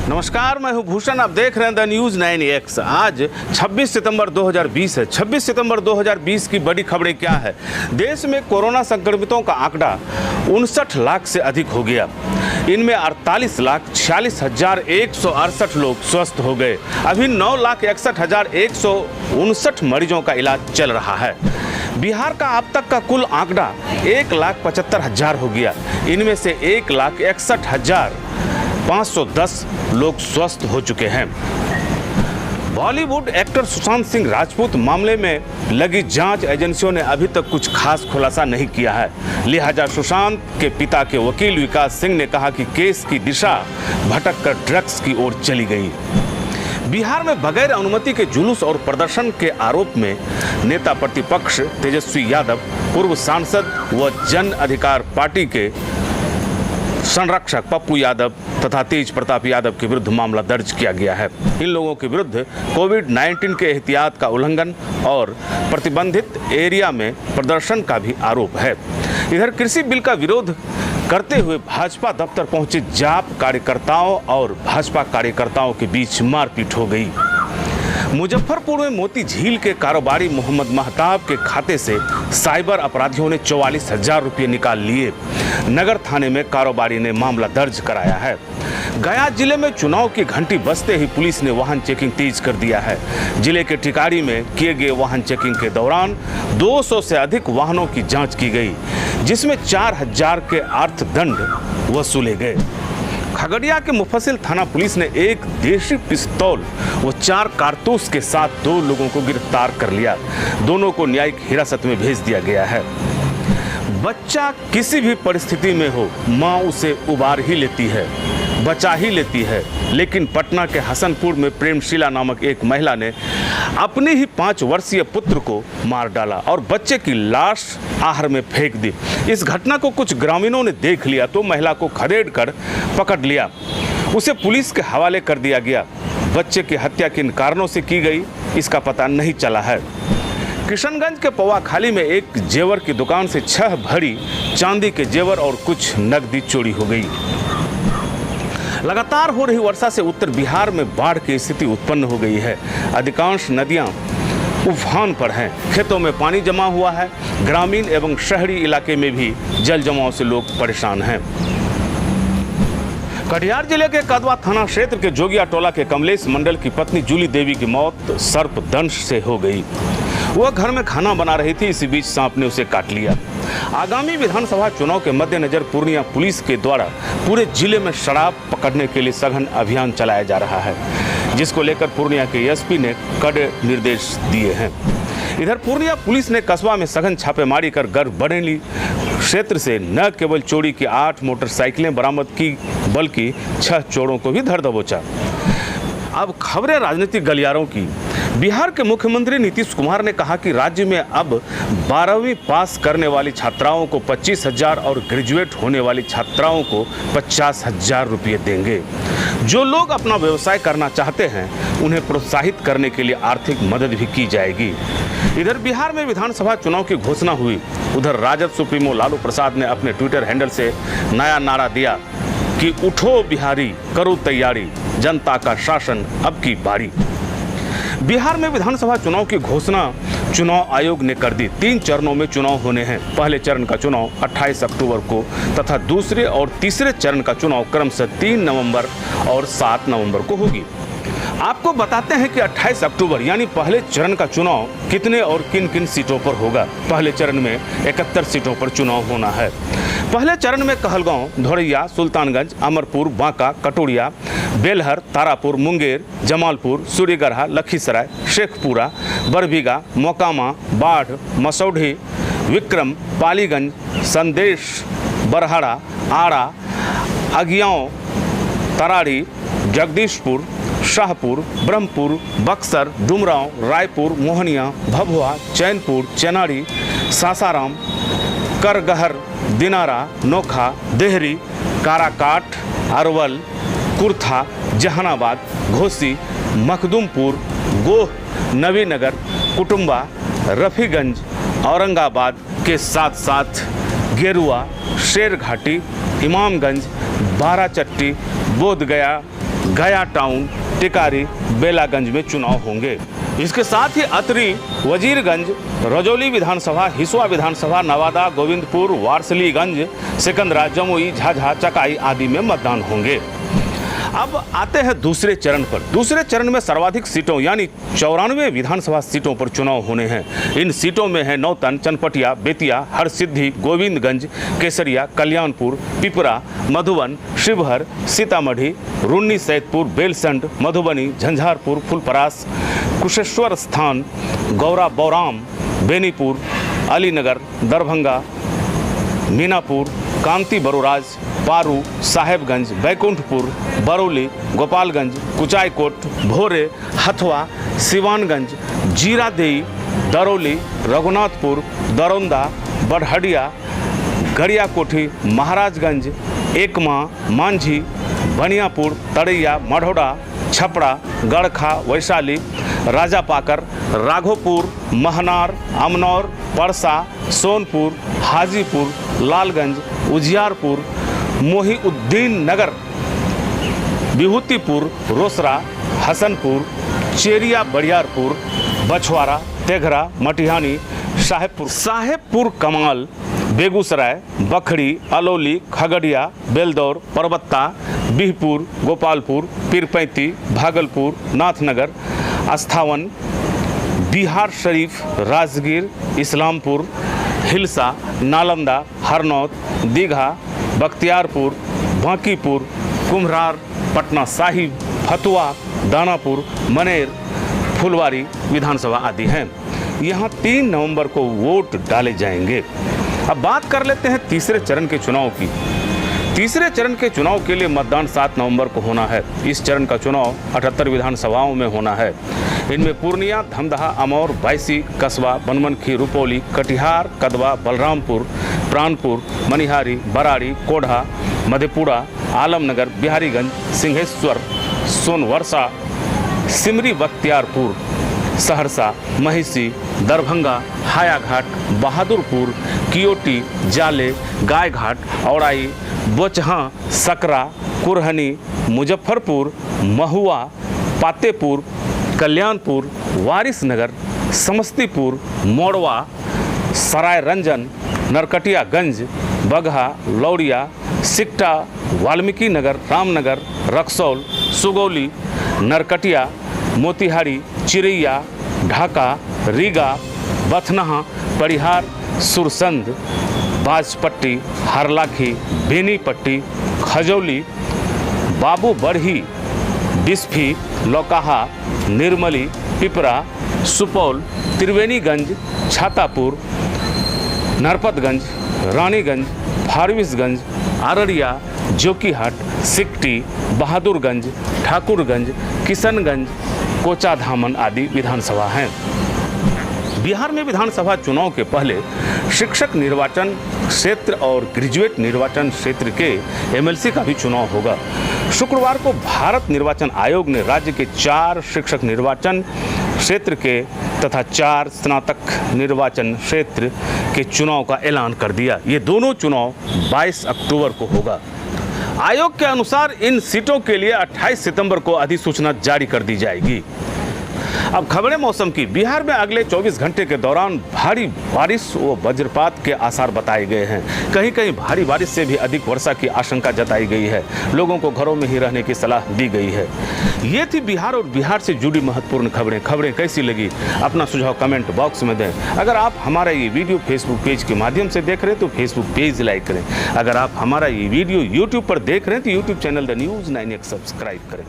नमस्कार, मैं हूं भूषण। आप देख रहे हैं द न्यूज़ 9X। आज 26 सितंबर 2020 है। 26 सितंबर 2020 की बड़ी खबरें क्या है? देश में कोरोना संक्रमितों का आंकड़ा 59 लाख से अधिक हो गया। इनमें 48,46,168 लोग स्वस्थ हो गए। अभी 9,61,159 मरीजों का इलाज चल रहा है। बिहार का अब तक का कुल आंकड़ा 1,75,000 हो गया। इनमें से 1,61,510 लोग स्वस्थ हो चुके हैं। बॉलीवुड एक्टर सुशांत सिंह राजपूत मामले में लगी जांच एजेंसियों ने अभी तक कुछ खास खुलासा नहीं किया है। लिहाजा सुशांत के पिता के वकील विकास सिंह ने कहा कि केस की दिशा भटककर ड्रग्स की ओर चली गई। बिहार में बगैर अनुमति के जुलूस और प्रदर्शन के आरोप में नेता प्रतिपक्ष तेजस्वी यादव, पूर्व सांसद व जन अधिकार पार्टी के संरक्षक पप्पू यादव तथा तेज प्रताप यादव के विरुद्ध मामला दर्ज किया गया है। इन लोगों के विरुद्ध कोविड-19 के एहतियात का उल्लंघन और प्रतिबंधित एरिया में प्रदर्शन का भी आरोप है। इधर कृषि बिल का विरोध करते हुए भाजपा दफ्तर पहुंचे जाप कार्यकर्ताओं और भाजपा कार्यकर्ताओं के बीच मारपीट हो गई। मुजफ्फरपुर में मोती झील के कारोबारी मोहम्मद महताब के खाते से साइबर अपराधियों ने 44,000 रुपये निकाल लिए। नगर थाने में कारोबारी ने मामला दर्ज कराया है। गया जिले में चुनाव की घंटी बजते ही पुलिस ने वाहन चेकिंग तेज कर दिया है। जिले के टिकारी में किए गए वाहन चेकिंग के दौरान 200 से अधिक वाहनों की जांच की गई, जिसमें 4,000 के अर्थदंड वसूले गए। खगड़िया के मुफस्सिल थाना पुलिस ने एक देशी पिस्तौल व 4 कारतूस के साथ 2 लोगों को गिरफ्तार कर लिया। दोनों को न्यायिक हिरासत में भेज दिया गया है। बच्चा किसी भी परिस्थिति में हो, माँ उसे उबार ही लेती है, बचा ही लेती है। लेकिन पटना के हसनपुर में प्रेमशीला नामक एक महिला ने अपने ही 5 वर्षीय पुत्र को मार डाला और बच्चे की लाश आहर में फेंक दी। इस घटना को कुछ ग्रामीणों ने देख लिया तो महिला को खदेड़ कर पकड़ लिया। उसे पुलिस के हवाले कर दिया गया। बच्चे की हत्या किन कारणों से की गई, इसका पता नहीं चला है। किशनगंज के पवाखाली में एक जेवर की दुकान से 6 भरी चांदी के जेवर और कुछ नकदी चोरी हो गई। लगातार हो रही वर्षा से उत्तर बिहार में बाढ़ की स्थिति उत्पन्न हो गई है। अधिकांश नदियां उफान पर हैं। खेतों में पानी जमा हुआ है। ग्रामीण एवं शहरी इलाके में भी जल जमाव से लोग परेशान हैं। कटिहार जिले के कदवा थाना क्षेत्र के जोगिया टोला के कमलेश मंडल की पत्नी जूली देवी की मौत सर्पदंश से हो गई। वह घर में खाना बना रही थी, इसी बीच सांप ने उसे काट लिया। आगामी विधानसभा चुनाव के मद्देनजर पूर्णिया पुलिस के द्वारा पूरे जिले में शराब पकड़ने के लिए सघन अभियान चलाया जा रहा है, जिसको लेकर पूर्णिया के एसपी ने कड़े निर्देश दिए हैं। इधर पूर्णिया पुलिस ने कस्बा में सघन छापेमारी कर गढ़बरेली क्षेत्र से न केवल चोरी की 8 मोटरसाइकिलें बरामद की, बल्कि 6 चोरों को भी धर दबोचा। अब खबरें राजनीतिक गलियारों की। बिहार के मुख्यमंत्री नीतीश कुमार ने कहा कि राज्य में अब 12वीं पास करने वाली छात्राओं को 25,000 और ग्रेजुएट होने वाली छात्राओं को 50,000 रुपये देंगे। जो लोग अपना व्यवसाय करना चाहते हैं उन्हें प्रोत्साहित करने के लिए आर्थिक मदद भी की जाएगी। इधर बिहार में विधानसभा चुनाव की घोषणा हुई। उधर राजद सुप्रीमो लालू प्रसाद ने अपने ट्विटर हैंडल से नया नारा दिया कि उठो बिहारी, करो तैयारी, जनता का शासन अब की बारी। बिहार में विधानसभा चुनाव की घोषणा चुनाव आयोग ने कर दी। 3 चरणों में चुनाव होने हैं। पहले चरण का चुनाव 28 अक्टूबर को तथा दूसरे और तीसरे चरण का चुनाव क्रमशः 3 नवंबर और 7 नवंबर को होगी। आपको बताते हैं कि 28 अक्टूबर यानी पहले चरण का चुनाव कितने और किन किन सीटों पर होगा। पहले चरण में 71 सीटों पर चुनाव होना है। पहले चरण में कहलगांव, धोरैया, सुल्तानगंज, अमरपुर, बांका, कटोरिया, बेलहर, तारापुर, मुंगेर, जमालपुर, सूर्यगढ़ा, लखीसराय, शेखपुरा, बरबीघा, मोकामा, बाढ़, मसौढी, विक्रम, पालीगंज, संदेश, बरहाड़ा, आड़ा, अगियाओं, तराड़ी, जगदीशपुर, शाहपुर, ब्रह्मपुर, बक्सर, डुमरांव, रायपुर, मोहनिया, भभुआ, चैनपुर, चेनारी, सासाराम, करगहर, दिनारा, नोखा, देहरी, काराकाट, अरवल, कुर्था, जहानाबाद, घोसी, मखदुमपुर, गोह, नवीनगर, कुटुंबा, रफीगंज, औरंगाबाद के साथ साथ गेरुआ, शेरघाटी, इमामगंज, बाराचट्टी, बोधगया, गया टाउन, टिकारी, बेलागंज में चुनाव होंगे। इसके साथ ही अतरी, वजीरगंज, रजौली विधानसभा, हिसुआ विधानसभा, नवादा, गोविंदपुर, वारसलीगंज, सिकंदरा, जमुई, झाझा, चकाई आदि में मतदान होंगे। अब आते हैं दूसरे चरण पर। दूसरे चरण में सर्वाधिक सीटों यानी 94 विधानसभा सीटों पर चुनाव होने हैं। इन सीटों में है नौतन, चनपटिया, बेतिया, हरसिद्धि, गोविंदगंज, केसरिया, कल्याणपुर, पिपरा, मधुबन, शिवहर, सीतामढ़ी, रुन्नी सैदपुर, बेलसंड, मधुबनी, झंझारपुर, फुलपरास, कुशेश्वर स्थान, गौरा बौराम, बेनीपुर, अलीनगर, दरभंगा, मीनापुर, कांति बरोराज, पारू, साहेबगंज, बैकुंठपुर, बरौली, गोपालगंज, कुचायकोट, भोरे, हथवा, सिवानगंज, जीरादेई, दरौली, रघुनाथपुर, दरौंदा, बड़हडिया, गरियाकोठी, महाराजगंज, एकमा, मांझी, बनियापुर, तड़ैया, मढ़ौरा, छपरा, गड़खा, वैशाली, राजापाकर, राघोपुर, महनार, अमनौर, परसा, सोनपुर, हाजीपुर, लालगंज, उजियारपुर, मोहिउद्दीन नगर, विभूतिपुर, रोसड़ा, हसनपुर, चेरिया, बड़ियारपुर, बछवाड़ा, तेघरा, मटिहानी, साहेबपुर कमाल, बेगूसराय, बखरी, अलौली, खगड़िया, बेलदौर, परबत्ता, बिहपुर, गोपालपुर, पीरपैंती, भागलपुर, नाथनगर, अस्थावन, बिहार शरीफ, राजगीर, इस्लामपुर, हिलसा, नालंदा, हरनौत, दीघा, बख्तियारपुर, बांकीपुर, कुम्हरार, पटना साहिब, फतुआ, दानापुर, मनेर, फुलवारी विधानसभा आदि हैं। यहाँ 3 नवंबर को वोट डाले जाएंगे। अब बात कर लेते हैं तीसरे चरण के चुनाव की। तीसरे चरण के चुनाव के लिए मतदान 7 नवंबर को होना है। इस चरण का चुनाव 78 विधानसभाओं में होना है। इनमें पूर्णिया, धमदाहा, अमौर, बायसी, कसबा, बनमनखी, रुपौली, कटिहार, कदवा, बलरामपुर, प्राणपुर, मनिहारी, बराड़ी, कोढ़ा, मधेपुरा, आलमनगर, बिहारीगंज, सिंहेश्वर, सोनवर्षा, सिमरी, बख्तियारपुर, सहरसा, महिषी, दरभंगा, हायाघाट, बहादुरपुर, कियोटी, जाले, गायघाट, औड़ाई, बोचहा, सकरा, कुरहनी, मुजफ्फरपुर, महुआ, पातेपुर, कल्याणपुर, वारिसनगर, समस्तीपुर, मोड़वा, सराय रंजन, नरकटियागंज, बगहा, लौरिया, सिकटा, वाल्मीकि नगर, रामनगर, रक्सौल, सुगौली, नरकटिया, मोतिहारी, चिरैया, ढाका, रीगा, बथनाहा, परिहार, सुरसंद, बाजपट्टी, हरलाखी, बेनीपट्टी, खजौली, बाबू बरही, बिस्फी, लौकाहा, निर्मली, पिपरा, सुपौल, त्रिवेणीगंज, छातापुर, नरपतगंज, रानीगंज, फारबिसगंज, अररिया, जोकीहाट, सिकटी, बहादुरगंज, ठाकुरगंज, किशनगंज, कोचाधामन आदि विधानसभा हैं। बिहार में विधानसभा चुनाव के पहले शिक्षक निर्वाचन क्षेत्र और ग्रेजुएट निर्वाचन क्षेत्र के एमएलसी का भी चुनाव होगा। शुक्रवार को भारत निर्वाचन आयोग ने राज्य के 4 शिक्षक निर्वाचन क्षेत्र के तथा 4 स्नातक निर्वाचन क्षेत्र के चुनाव का ऐलान कर दिया। ये दोनों चुनाव 22 अक्टूबर को होगा। आयोग के अनुसार इन सीटों के लिए 28 सितंबर को अधिसूचना जारी कर दी जाएगी। अब खबरें मौसम की। बिहार में अगले 24 घंटे के दौरान भारी बारिश व वज्रपात के आसार बताए गए हैं। कहीं कहीं भारी बारिश से भी अधिक वर्षा की आशंका जताई गई है। लोगों को घरों में ही रहने की सलाह दी गई है। ये थी बिहार और बिहार से जुड़ी महत्वपूर्ण खबरें कैसी लगी अपना सुझाव कमेंट बॉक्स में दें। अगर आप हमारा ये वीडियो फेसबुक पेज के माध्यम से देख रहे हैं तो फेसबुक पेज लाइक करें। अगर आप हमारा ये वीडियो यूट्यूब पर देख रहे हैं तो YouTube channel the news 9X subscribe करें।